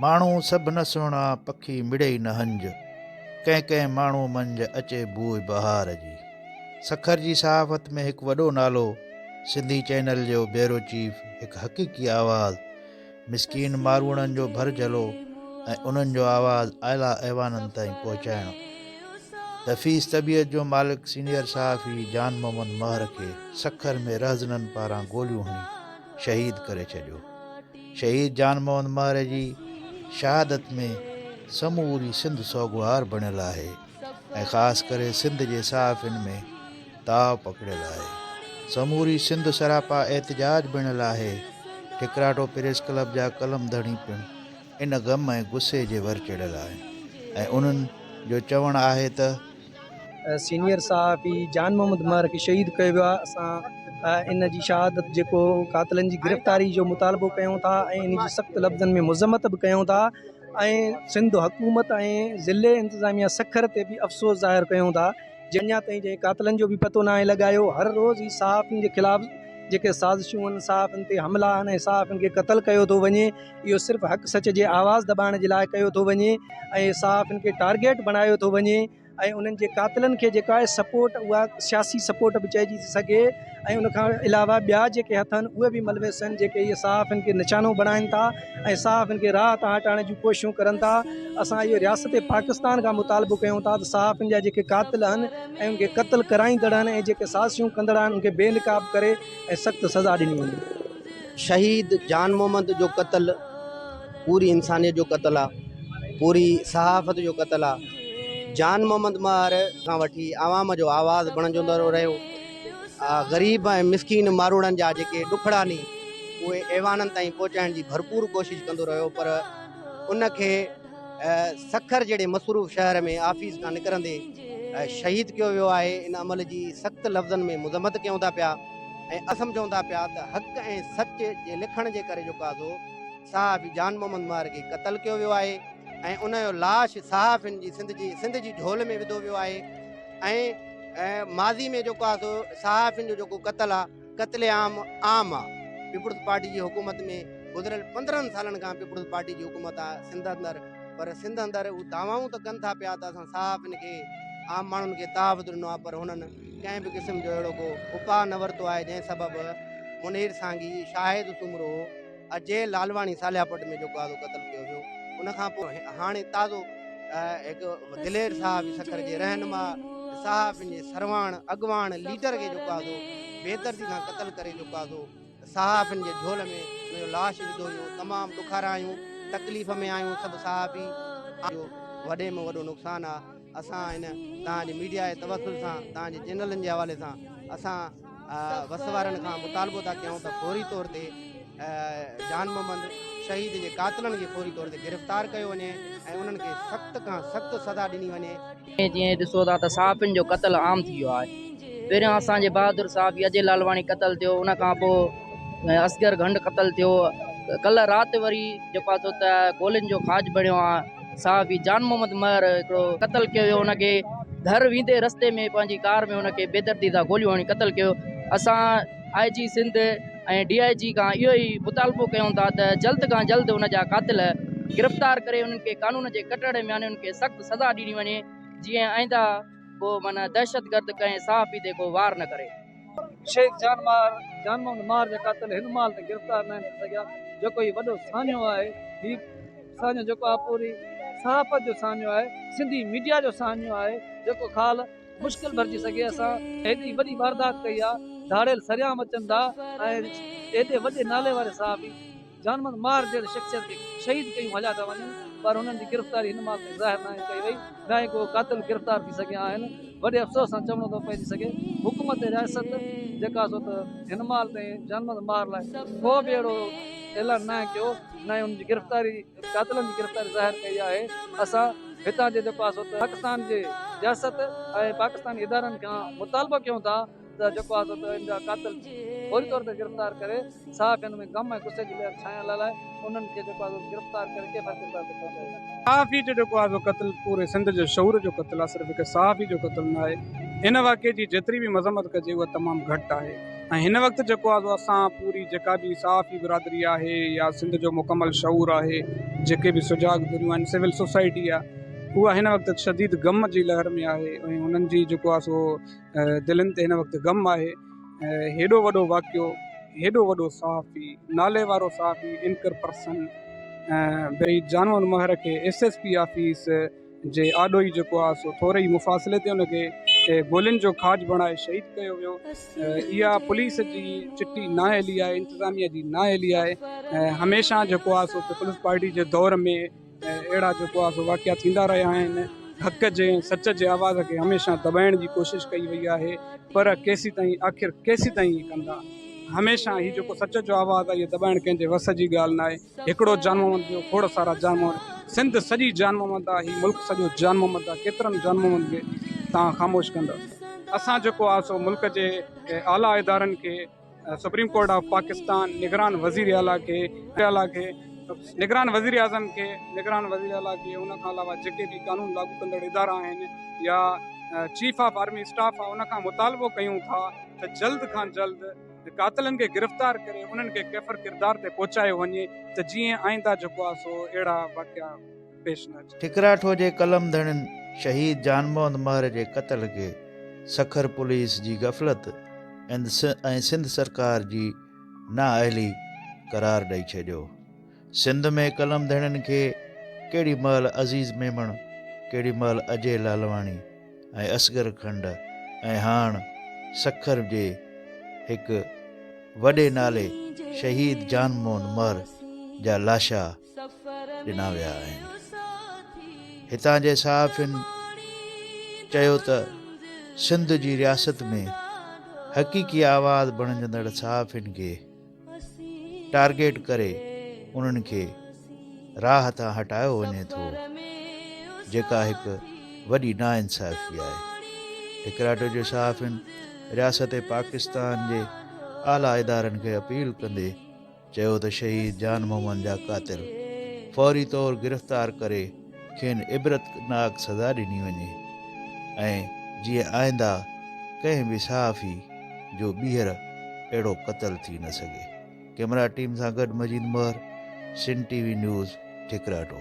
माण्हू सभु न सुहिणा पखी मिड़े ई न हंज, कंहिं कंहिं माण्हू मंझि अचे बूइ बहार जी। सखर जी सहाफ़त में हिकु वॾो नालो, सिंधी चैनल जो ब्यूरो चीफ, हिकु हक़ीक़ी आवाज़, मिसकीन मारूड़नि जो भर जलो ऐं उन्हनि जो आवाज़ आला ऐवाननि ताईं पहुचाइणु। तफ़ीज़ तबियत जो मालिक सीनियर सहाफ़ी जान मोहम्मद महर खे सखर में रहज़ननि पारां गोलियूं हणी शहीद करे छॾियो। शहीद जान मोहम्मद महर जी शहादत में समूरी सिंध सोगवार बणियल आहे ऐं ख़ासि करे सिंध जे सहाफ़ियुनि में ताव पकड़ियल आहे। समूरी सिंध सरापा एहतजाज बणियल आहे। टिकराटो प्रेस क्लब जा कलम धणी पिणु इन ग़म ऐं गुस्से जे वर चढ़ियल आहिनि ऐं उन्हनि जो चवणु आहे त सीनियर सहाफ़ी जान मोहम्मद महर खे शहीद कयो वियो आहे। असां इन जी शहादत जेको कातिलनि जी गिरफ़्तारी जो मुतालबो कयूं था ऐं इन जी सख़्तु लफ़्ज़नि में मुज़म्मत बि कयूं था ऐं सिंध हुकूमत ऐं ज़िले इंतिज़ामिया सखर ते बि अफ़सोस ज़ाहिर कयूं था। अञा ताईं जे कातिलनि जो बि पतो न आहे लॻायो। हर रोज़ ई सहाफ़ियुनि जे ख़िलाफ़ जेके साज़िशूं आहिनि, सहाफ़ियुनि ते हमला आहिनि ऐं सहाफ़ियुनि खे क़तल कयो थो वञे, इहो सिर्फ़ु हक़ सच जे आवाज़ दॿाइण जे लाइ कयो थो वञे ऐं सहाफ़ियुनि खे टारगेट बणायो थो वञे ऐं उन्हनि जे कातिलनि खे जेका आहे सपोर्ट, उहा सियासी सपोर्ट बि चइजी थी सघे ऐं उनखां अलावा ॿिया जेके हथ आहिनि उहे बि मलविस आहिनि जेके इहे सहाफ़ियुनि खे निशानो बणाइनि था ऐं सहाफ़ियुनि खे राह तां हटाइण जूं कोशिशूं करनि था। असां इहो रियासत पाकिस्तान खां मुतालबो कयूं था त सहाफ़ियुनि जा जेके कातिल आहिनि ऐं उनखे क़तल कराईंदड़ आहिनि ऐं जेके साज़िशूं कंदड़ आहिनि उनखे बेनकाब करे ऐं सख़्तु सज़ा ॾिनी वञे। शहीद जान मोहम्मद जो क़त्ल पूरी इंसानियत जो क़त्ल आहे, पूरी सहाफ़त जो क़त्ल आहे। जान मोहम्मद महर खां वठी आवाम जो आवाज़ बणजंदो रहियो। ग़रीब ऐं मिसकीन मारूड़नि जा जेके ॾुखड़ा नी उहे ऐवाननि ताईं पहुचाइण जी भरपूर कोशिशि कंदो रहियो, पर उनखे सखर जहिड़े मसरूफ़ शहर में ऑफिस खां निकिरंदे शहीद कयो वियो आहे। इन अमल जी सख़्तु लफ़्ज़नि में मुज़म्मत कयूं था पिया ऐं सम्झूं था पिया त हक़ ऐं सच जे लिखण जे करे जेको आहे सो सहाफ़ी जान मोहम्मद महर खे क़तल कयो वियो आहे ऐं उन जो लाश सहाफ़ियुनि जी सिंध जी झोल में विधो वियो आहे ऐं माज़ी में जेको आहे सो सहाफ़ियुनि जो जेको क़त्ल आहे, क़त्ले आम आहे। पीपुल्स पार्टी जी हुकूमत में गुज़िरियल 15 सालनि खां पीपुल्स पार्टी जी हुकूमत आहे सिंध अंदरि, पर सिंध अंदरि उहे दावाऊं त कनि था पिया त असां सहाफ़ियुनि खे, आम माण्हुनि खे तहफ़्फ़ुज़ ॾिनो आहे, पर हुननि कंहिं बि क़िस्म जो अहिड़ो को उपाउ न वरितो आहे जंहिं सबबु मुनीर सांगी, शाहिद सुमरो, अजय लालवाणी सालियापट में जेको आहे क़त्ल कयो वियो। उनखां पोइ हाणे ताज़ो हिकु दिलेर साहब सखर जे रहनुमा सहाफ़ियुनि जे सरवाण अॻवान लीडर खे जेको आहे बेदर्दी सां क़त्ल करे जेको आहे सहाफ़ियुनि जे झोल में उनजो लाश विधो हुयो। तमामु ॾुखारा आहियूं, तकलीफ़ में आहियूं सभु सहाफ़ी, वॾे में वॾो नुक़सानु आहे। असां इन तव्हांजे मीडिया जे तवसुल सां, तव्हांजे चैनलनि जे हवाले सां असां वस वारनि खां मुतालबो था कयूं त फौरी तौर ते जान मोहम्मद शहीद जे कातिलनि खे फौरी तौर ते गिरफ़्तार कयो वञे ऐं उन्हनि खे सख़्तु खां सख़्तु सज़ा ॾिनी वञे। जीअं ॾिसो था त सहाफ़ियुनि जो क़त्ल आम थी वियो आहे। पहिरियों असांजे बहादुर साहब अजय लालवाणी क़त्ल थियो, उन खां पोइ असगर घंड क़त्ल थियो। कल्ह राति वरी जेको आहे त गोलियुनि जो खाज बणियो आहे। साहबी जान मोहम्मद महर हिकिड़ो क़त्ल कयो वियो, उनखे घर वेंदे रस्ते में पंहिंजी कार में उनखे बेदर्दी सां गोलियूं हणी क़त्ल कयो। असां IG सिंध ऐं DIG खां इहो ई मुतालबो कयूं था त जल्द खां जल्द उन जा कातिल गिरफ़्तार करे उन्हनि खे कानून जे कटड़े में आणे उन्हनि खे सख़्तु सज़ा ॾिनी वञे, जीअं आईंदा को माना दहशतगर्द कंहिं सहाफ़ी ते को वार न करे। शहीद जान मोहम्मद महर जा कातिल हिन महिल ताईं गिरफ़्तार न थी सघिया, जेको हीउ वॾो सान्यो आहे। हीउ सान्यो जेको आहे पूरी सहाफ़त जो सान्यो आहे, सिंधी मीडिया जो सान्यो आहे, जेको ख़ाल मुश्किल भरिजी सघे। असां हेॾी वॾी वारदात कई आहे, धाड़ियल सरियाम अचनि था ऐं एॾे वॾे नाले वारे सहाफ़ी जान मोहम्मद महर जहिड़े शख़्सियत खे शहीद कयूं हलिया था वञनि, पर हुननि जी गिरफ़्तारी हिन महिल ताईं ज़ाहिर न कई वई, न ई को कातिल गिरफ़्तार थी सघिया आहिनि। वॾे अफ़सोस सां चवणो थो पइजी सघे, हुकूमत रियासत जेका सो त हिन महिल ताईं जान मोहम्मद महर लाइ को बि अहिड़ो ऐलान न कयो, न ई हुनजी गिरफ़्तारी, कातिलनि जी गिरफ़्तारी ज़ाहिर कई आहे। असां हितां जे जेको आहे सो त पाकिस्तान जे रियासत ऐं पाकिस्तानी इदारनि खां मुतालबो कयूं था त जेको आहे सो त इन जा कातिल फौरी तौर ते गिरफ़्तार करे सहाफ़ियुनि में ग़म ऐं गुस्से जी लहर छाइण लाइ उन्हनि खे जेको आहे गिरफ़्तार करे किफ़ायती किरदार ते पहुचाए। सहाफ़ी जो जेको आहे क़त्ल पूरे सिंध जे शऊर जो क़त्ल आहे, सिर्फ़ु हिकु सहाफ़ी जो क़त्ल न आहे। इन वाक़े जी जेतिरी बि मज़म्मत कजे उहा तमामु घटि आहे। ऐं हिन वक़्तु जेको आहे असां पूरी जेका बि सहाफ़ी बिरादरी आहे या सिंध जो मुकमल शऊर आहे, जेके बि सुजाग दिलियूं आहिनि, सिविल सोसाइटी आहे, उहा हिन वक़्तु शदीद ग़म जी लहर में आहे ऐं उन्हनि जी जेको आहे सो दिलनि ते हिन वक़्तु ग़म आहे। हेॾो वॾो वाक़ियो, हेॾो वॾो सहाफ़ी, नाले वारो सहाफ़ी, इनकर पर्सन भई जानवर महर खे SSP ऑफिस जे आॾो ई जेको आहे सो थोरे ई मुफ़ासिले ते उनखे गोलियुनि जो खाज बणाए शहीद कयो वियो। इहा पुलिस जी चिटी नाअहली आहे, इंतिज़ामिया जी नाअहली आहे। हमेशह जेको आहे सो पीपल्स पार्टी जे दौर में अहिड़ा जेको आहे सो वाक़िया थींदा रहिया आहिनि। हक़ जे सच जे आवाज़ खे हमेशह दॿाइण जी कोशिशि कई वई आहे, पर केसीं ताईं, आख़िर केसीं ताईं कंदा। हमेशह ही जेको सच जो आवाज़ आहे इहो दॿाइण कंहिंजे वस जी ॻाल्हि न आहे। हिकिड़ो जान मोहम्मद ॿियो खोड़ सारा जान मोहम्मद, सिंध सॼी जान मोहम्मद आहे, ही मुल्क सॼो जान मोहम्मद आहे। केतिरनि जान मोहम्मद खे तव्हां ख़ामोश कंदा? असां जेको आहे सो मुल्क जे आला इदारनि खे, सुप्रीम कोर्ट ऑफ पाकिस्तान, निगरान वज़ीर आला खे, निगरान वज़ीर आज़म खे, निगरान वज़ीर आला खे, उन खां अलावा जेके बि कानून लागू कंदड़ इदारा आहिनि या चीफ ऑफ आर्मी स्टाफ आहे, उन खां मुतालबो कयूं था त जल्द खां जल्द कातिलनि खे गिरफ़्तार करे उन्हनि खे कैफ़र किरदार ते पहुचायो वञे, त जीअं आईंदा जेको आहे सो अहिड़ा वाक़िया पेश न अचे। ठिकराठो जे कलम धणनि शहीद जान मोहम्मद महर जे क़त्ल खे सखर पुलिस जी गफ़लत ऐं सिंध सरकार जी नाअहली करार ॾेई छॾियो। सिंध में कलम धणनि खे केॾी महिल अज़ीज़ मेमण, केॾी महिल अजय लालवाणी ऐं असगर खंड ऐं हाणे सखर जे हिकु वॾे नाले शहीद जान मोहम्मद महर जा लाशा ॾिना विया आहिनि। हितां जे सहाफ़ियुनि चयो त सिंध जी रियासत में हक़ीक़ी आवाज़ बणजंदड़ सहाफ़ियुनि खे टारगेट करे उन्हनि खे राह तां हटायो वञे थो, जेका हिकु वॾी नाइंसाफ़ी आहे। ठिकराटो जे सहाफ़ियुनि रियासत पाकिस्तान जे आला इदारनि खे अपील कंदे चयो त शहीद जान मोहम्मद जा कातिल फौरी तौर गिरफ़्तार करे खेनि इबरतनाक सज़ा ॾिनी वञे ऐं जीअं आईंदा कंहिं बि सहाफ़ी जो ॿीहर अहिड़ो क़त्ल थी न सघे। कैमरा टीम सां गॾु मजीद महर, सिंध TV न्यूज़, ठिकराटो।